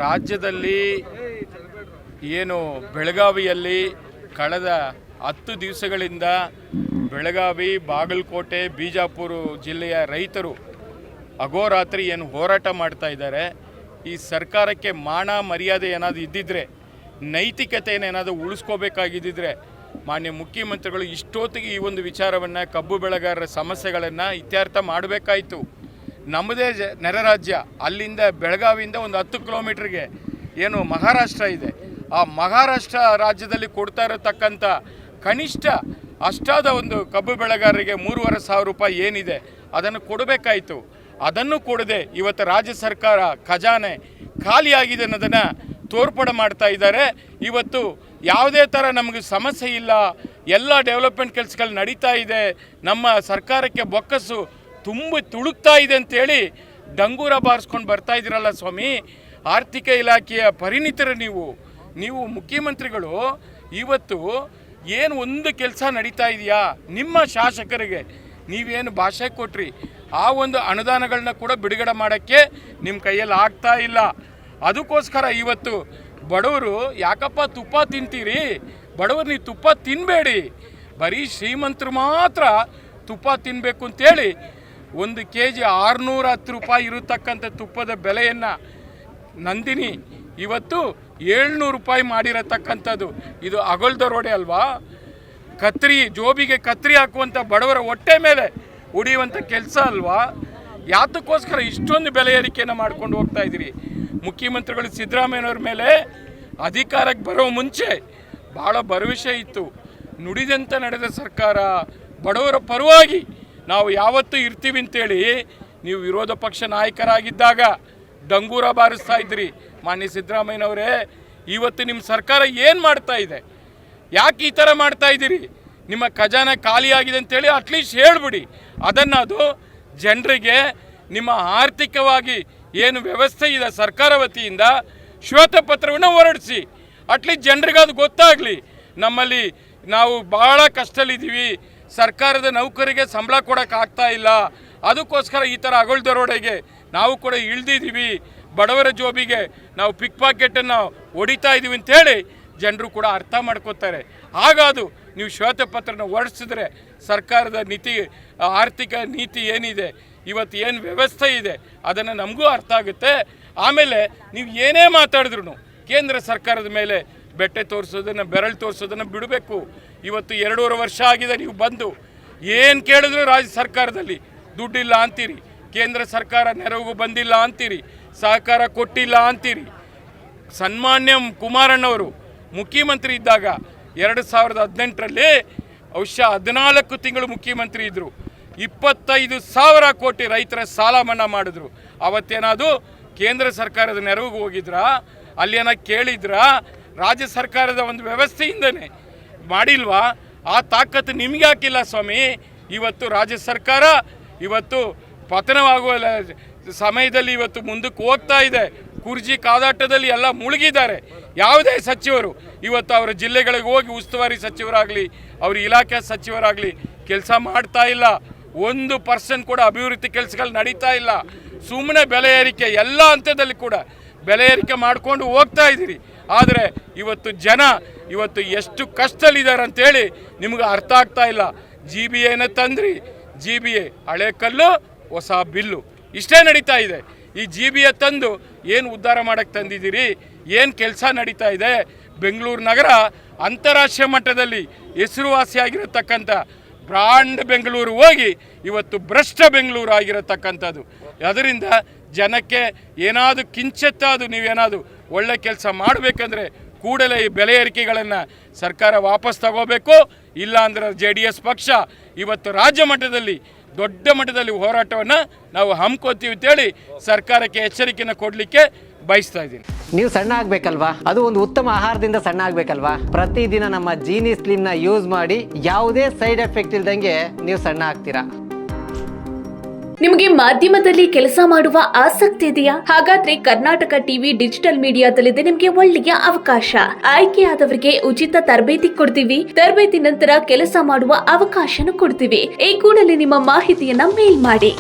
ರಾಜ್ಯದಲ್ಲಿ ಏನು ಬೆಳಗಾವಿಯಲ್ಲಿ ಕಳೆದ 10 ದಿವಸಗಳಿಂದ ಬೆಳಗಾವಿ, ಬಾಗಲಕೋಟೆ, ಬಿಜಾಪುರ ಜಿಲ್ಲೆಯ ರೈತರು ಅಗೋರಾತ್ರಿ ಏನು ಹೋರಾಟ ಮಾಡ್ತಾ ಇದ್ದಾರೆ. ಈ ಸರ್ಕಾರಕ್ಕೆ ಮಾನ ಮರ್ಯಾದೆ ಏನಾದರೂ ಇದ್ದಿದ್ರೆ, ನೈತಿಕತೆಯನ್ನು ಏನಾದರೂ ಉಳಿಸ್ಕೋಬೇಕಾಗಿದ್ದಿದ್ರೆ ಮಾನ್ಯ ಮುಖ್ಯಮಂತ್ರಿಗಳು ಇಷ್ಟೊತ್ತಿಗೆ ಈ ಒಂದು ವಿಚಾರವನ್ನು, ಕಬ್ಬು ಬೆಳೆಗಾರರ ಸಮಸ್ಯೆಗಳನ್ನು ಇತ್ಯರ್ಥ ಮಾಡಬೇಕಾಯಿತು. ನಮ್ಮದೇ ನೆರೆ ರಾಜ್ಯ, ಅಲ್ಲಿಂದ ಬೆಳಗಾವಿಯಿಂದ ಒಂದು 10 ಕಿಲೋಮೀಟ್ರಿಗೆ ಏನು ಮಹಾರಾಷ್ಟ್ರ ಇದೆ. ಆ ಮಹಾರಾಷ್ಟ್ರ ರಾಜ್ಯದಲ್ಲಿ ಕೊಡ್ತಾ ಇರತಕ್ಕಂಥ ಕನಿಷ್ಠ ಅಷ್ಟಾದ ಒಂದು ಕಬ್ಬು ಬೆಳೆಗಾರರಿಗೆ 3,500 ರೂಪಾಯಿ ಏನಿದೆ ಅದನ್ನು ಕೊಡಬೇಕಾಯಿತು. ಅದನ್ನು ಕೊಡದೆ ಇವತ್ತು ರಾಜ್ಯ ಸರ್ಕಾರ ಖಜಾನೆ ಖಾಲಿಯಾಗಿದೆ ಅನ್ನೋದನ್ನು ತೋರ್ಪಡೆ ಮಾಡ್ತಾ ಇದ್ದಾರೆ. ಇವತ್ತು ಯಾವುದೇ ಥರ ನಮಗೆ ಸಮಸ್ಯೆ ಇಲ್ಲ, ಎಲ್ಲ ಡೆವಲಪ್ಮೆಂಟ್ ಕೆಲಸಗಳು ನಡೀತಾ ಇದೆ, ನಮ್ಮ ಸರ್ಕಾರಕ್ಕೆ ಬೊಕ್ಕಸು ತುಳುಕ್ತಾ ಇದೆ ಅಂತೇಳಿ ಡಂಗೂರ ಬಾರಿಸ್ಕೊಂಡು ಬರ್ತಾ ಇದ್ದೀರಲ್ಲ ಸ್ವಾಮಿ. ಆರ್ಥಿಕ ಇಲಾಖೆಯ ಪರಿಣಿತರು ನೀವು ಮುಖ್ಯಮಂತ್ರಿಗಳು. ಇವತ್ತು ಏನು ಒಂದು ಕೆಲಸ ನಡೀತಾ ಇದೆಯಾ? ನಿಮ್ಮ ಶಾಸಕರಿಗೆ ನೀವೇನು ಭಾಷೆ ಕೊಟ್ರಿ, ಆ ಒಂದು ಅನುದಾನಗಳನ್ನ ಕೂಡ ಬಿಡುಗಡೆ ಮಾಡೋಕ್ಕೆ ನಿಮ್ಮ ಕೈಯಲ್ಲಿ ಆಗ್ತಾ ಇಲ್ಲ. ಅದಕ್ಕೋಸ್ಕರ ಇವತ್ತು ಬಡವರು ಯಾಕಪ್ಪ ತುಪ್ಪ ತಿಂತೀರಿ? ಬಡವರು ನೀವು ತುಪ್ಪ ತಿನ್ನಬೇಡಿ, ಬರೀ ಶ್ರೀಮಂತರು ಮಾತ್ರ ತುಪ್ಪ ತಿನ್ನಬೇಕು ಅಂತೇಳಿ 1 kg 610 ರೂಪಾಯಿ ಇರತಕ್ಕಂಥ ತುಪ್ಪದ ಬೆಲೆಯನ್ನು ನಂದಿನಿ ಇವತ್ತು 700 ರೂಪಾಯಿ ಮಾಡಿರತಕ್ಕಂಥದ್ದು. ಇದು ಅಗಲ್ದರೋಡೆ ಅಲ್ವಾ? ಜೋಬಿಗೆ ಕತ್ರಿ ಹಾಕುವಂಥ ಬಡವರ ಹೊಟ್ಟೆ ಮೇಲೆ ಉಡಿಯುವಂಥ ಕೆಲಸ ಅಲ್ವಾ? ಯಾತಕ್ಕೋಸ್ಕರ ಇಷ್ಟೊಂದು ಬೆಲೆ ಏರಿಕೆಯನ್ನು ಮಾಡ್ಕೊಂಡು ಹೋಗ್ತಾ ಇದ್ದೀರಿ? ಮುಖ್ಯಮಂತ್ರಿಗಳು ಸಿದ್ದರಾಮಯ್ಯನವ್ರ ಮೇಲೆ ಅಧಿಕಾರಕ್ಕೆ ಬರೋ ಮುಂಚೆ ಭಾಳ ಭರವಸೆ ಇತ್ತು. ನುಡಿದಂತೆ ನಡೆದ ಸರ್ಕಾರ, ಬಡವರ ಪರವಾಗಿ ನಾವು ಯಾವತ್ತೂ ಇರ್ತೀವಿ ಅಂತೇಳಿ ನೀವು ವಿರೋಧ ಪಕ್ಷ ನಾಯಕರಾಗಿದ್ದಾಗ ಡಂಗೂರ ಬಾರಿಸ್ತಾ ಇದ್ರಿ. ಮಾನ್ಯ ಸಿದ್ದರಾಮಯ್ಯನವರೇ, ಇವತ್ತು ನಿಮ್ಮ ಸರ್ಕಾರ ಏನು ಮಾಡ್ತಾ ಇದೆ? ಯಾಕೆ ಈ ಥರ ಮಾಡ್ತಾ ಇದ್ದೀರಿ? ನಿಮ್ಮ ಖಜಾನೆ ಖಾಲಿಯಾಗಿದೆ ಅಂತೇಳಿ ಅಟ್ಲೀಸ್ಟ್ ಹೇಳ್ಬಿಡಿ. ಅದು ಜನರಿಗೆ ನಿಮ್ಮ ಆರ್ಥಿಕವಾಗಿ ಏನು ವ್ಯವಸ್ಥೆ ಇದೆ ಸರ್ಕಾರ ವತಿಯಿಂದ ಶ್ವೇತಪತ್ರವನ್ನು ಹೊರಡಿಸಿ. ಅಟ್ಲೀಸ್ಟ್ ಜನರಿಗೆ ಅದು ಗೊತ್ತಾಗಲಿ. ನಮ್ಮಲ್ಲಿ ನಾವು ಭಾಳ ಕಷ್ಟದಲ್ಲಿದ್ದೀವಿ, ಸರ್ಕಾರದ ನೌಕರಿಗೆ ಸಂಬಳ ಕೊಡೋಕ್ಕಾಗ್ತಾ ಇಲ್ಲ, ಅದಕ್ಕೋಸ್ಕರ ಈ ಥರ ಅಗಲ್ದರೋಡೆಗೆ ನಾವು ಕೂಡ ಇಳಿದಿದ್ದೀವಿ, ಬಡವರ ಜೋಬಿಗೆ ನಾವು ಪಿಕ್ ಪಾಕೆಟನ್ನು ಹೊಡಿತಾ ಇದ್ದೀವಿ ಅಂತೇಳಿ ಜನರು ಕೂಡ ಅರ್ಥ ಮಾಡ್ಕೋತಾರೆ. ಹಾಗಾದು ನೀವು ಶ್ವೇತಪತ್ರನ ಹೊರಡಿಸಿದ್ರೆ ಸರ್ಕಾರದ ಆರ್ಥಿಕ ನೀತಿ ಏನಿದೆ, ಇವತ್ತು ಏನು ವ್ಯವಸ್ಥೆ ಇದೆ ಅದನ್ನು ನಮಗೂ ಅರ್ಥ ಆಗುತ್ತೆ. ಆಮೇಲೆ ನೀವು ಏನೇ ಮಾತಾಡಿದ್ರು ಕೇಂದ್ರ ಸರ್ಕಾರದ ಮೇಲೆ ಬೆಟ್ಟೆ ತೋರಿಸೋದನ್ನು, ಬೆರಳು ತೋರಿಸೋದನ್ನು ಬಿಡಬೇಕು. ಇವತ್ತು 2.5 ವರ್ಷ ಆಗಿದೆ ನೀವು ಬಂದು, ಏನು ಕೇಳಿದ್ರು ರಾಜ್ಯ ಸರ್ಕಾರದಲ್ಲಿ ದುಡ್ಡಿಲ್ಲ ಅಂತೀರಿ, ಕೇಂದ್ರ ಸರ್ಕಾರ ನೆರವಿಗೂ ಬಂದಿಲ್ಲ ಅಂತೀರಿ, ಸಹಕಾರ ಕೊಟ್ಟಿಲ್ಲ ಅಂತೀರಿ. ಸನ್ಮಾನ್ಯ ಕುಮಾರಣ್ಣವರು ಮುಖ್ಯಮಂತ್ರಿ ಇದ್ದಾಗ 2018ರಲ್ಲಿ ಬಹುಶಃ 14 ತಿಂಗಳು ಮುಖ್ಯಮಂತ್ರಿ ಇದ್ದರು. 25,000 ಕೋಟಿ ರೈತರ ಸಾಲ ಮನ್ನಾ ಮಾಡಿದ್ರು. ಅವತ್ತೇನಾದರೂ ಕೇಂದ್ರ ಸರ್ಕಾರದ ನೆರವಿಗೆ ಹೋಗಿದ್ರಾ? ಅಲ್ಲೇನ ಕೇಳಿದ್ರಾ? ರಾಜ್ಯ ಸರ್ಕಾರದ ಒಂದು ವ್ಯವಸ್ಥೆಯಿಂದನೇ ಮಾಡಿಲ್ವಾ? ಆ ತಾಕತ್ತು ನಿಮಗೆ ಹಾಕಿಲ್ಲ ಸ್ವಾಮಿ. ಇವತ್ತು ರಾಜ್ಯ ಸರ್ಕಾರ ಇವತ್ತು ಪತನವಾಗುವ ಸಮಯದಲ್ಲಿ ಇವತ್ತು ಮುಂದಕ್ಕೆ ಹೋಗ್ತಾ ಇದೆ. ಕುರ್ಜಿ ಕಾದಾಟದಲ್ಲಿ ಎಲ್ಲ ಮುಳುಗಿದ್ದಾರೆ. ಯಾವುದೇ ಸಚಿವರು ಇವತ್ತು ಅವರ ಜಿಲ್ಲೆಗಳಿಗೆ ಹೋಗಿ ಉಸ್ತುವಾರಿ ಸಚಿವರಾಗಲಿ, ಅವ್ರ ಇಲಾಖೆ ಸಚಿವರಾಗಲಿ ಕೆಲಸ ಮಾಡ್ತಾ ಇಲ್ಲ. 1% ಕೂಡ ಅಭಿವೃದ್ಧಿ ಕೆಲಸಗಳು ನಡೀತಾ ಇಲ್ಲ. ಸುಮ್ಮನೆ ಬೆಲೆ ಏರಿಕೆ, ಎಲ್ಲ ಹಂತದಲ್ಲಿ ಕೂಡ ಬೆಲೆ ಏರಿಕೆ ಮಾಡಿಕೊಂಡು ಹೋಗ್ತಾ ಇದ್ದೀರಿ. ಆದರೆ ಇವತ್ತು ಜನ ಇವತ್ತು ಎಷ್ಟು ಕಷ್ಟದಲ್ಲಿದ್ದಾರೆ ಅಂತೇಳಿ ನಿಮ್ಗೆ ಅರ್ಥ ಆಗ್ತಾ ಇಲ್ಲ. GBAನ ತಂದ್ರಿ, GBA ಹಳೆ ಕಲ್ಲು ಹೊಸ ಬಿಲ್ಲು, ಇಷ್ಟೇ ನಡೀತಾ ಇದೆ. ಈ GBA ತಂದು ಏನು ಉದ್ಧಾರ ಮಾಡೋಕ್ಕೆ ತಂದಿದ್ದೀರಿ? ಏನು ಕೆಲಸ ನಡೀತಾ ಇದೆ? ಬೆಂಗಳೂರು ನಗರ ಅಂತಾರಾಷ್ಟ್ರೀಯ ಮಟ್ಟದಲ್ಲಿ ಹೆಸರುವಾಸಿಯಾಗಿರತಕ್ಕಂಥ ಬ್ರಾಂಡ್ ಬೆಂಗಳೂರು ಹೋಗಿ ಇವತ್ತು ಭ್ರಷ್ಟ ಬೆಂಗಳೂರು ಆಗಿರತಕ್ಕಂಥದ್ದು. ಅದರಿಂದ ಜನಕ್ಕೆ ಏನಾದರೂ ಕಿಂಚತ್ತಾದು ನೀವೇನಾದರೂ ಒಳ್ಳೆ ಕೆಲಸ ಮಾಡಬೇಕಂದ್ರೆ ಕೂಡಲೇ ಈ ಬೆಲೆ ಏರಿಕೆಗಳನ್ನು ಸರ್ಕಾರ ವಾಪಸ್ ತಗೋಬೇಕು. ಇಲ್ಲ ಅಂದರೆ JDS ಪಕ್ಷ ಇವತ್ತು ರಾಜ್ಯ ಮಟ್ಟದಲ್ಲಿ ದೊಡ್ಡ ಮಟ್ಟದಲ್ಲಿ ಹೋರಾಟವನ್ನು ನಾವು ಹಮ್ಮಿಕೋತೀವಿ ಅಂತೇಳಿ ಸರ್ಕಾರಕ್ಕೆ ಎಚ್ಚರಿಕೆಯನ್ನು ಕೊಡಲಿಕ್ಕೆ ಬಯಸ್ತಾ ಇದ್ದೀನಿ. ನೀವು ಸಣ್ಣ ಆಗಬೇಕಲ್ವಾ? ಅದು ಒಂದು ಉತ್ತಮ ಆಹಾರದಿಂದ ಸಣ್ಣ ಆಗಬೇಕಲ್ವಾ? ಪ್ರತಿದಿನ ನಮ್ಮ ಜೀನಿ ಸ್ಲಿಮ್ನ ಯೂಸ್ ಮಾಡಿ ಯಾವುದೇ ಸೈಡ್ ಎಫೆಕ್ಟ್ ಇಲ್ದಂಗೆ ನೀವು ಸಣ್ಣ ಆಗ್ತೀರಾ. ನಿಮಗೆ ಮಾಧ್ಯಮದಲ್ಲಿ ಕೆಲಸ ಮಾಡುವ ಆಸಕ್ತಿ ಇದೆಯಾ? ಹಾಗಾದ್ರೆ ಕರ್ನಾಟಕ ಟಿವಿ ಡಿಜಿಟಲ್ ಮೀಡಿಯಾದಲ್ಲಿದೆ ನಿಮಗೆ ಒಳ್ಳೆಯ ಅವಕಾಶ. ಆಯ್ಕೆಯಾದವರಿಗೆ ಉಚಿತ ತರಬೇತಿ ಕೊಡ್ತೀವಿ. ತರಬೇತಿ ನಂತರ ಕೆಲಸ ಮಾಡುವ ಅವಕಾಶನೂ ಕೊಡ್ತೀವಿ. ಈ ಕೂಡಲೇ ನಿಮ್ಮ ಮಾಹಿತಿಯನ್ನ ಮೇಲ್ ಮಾಡಿ.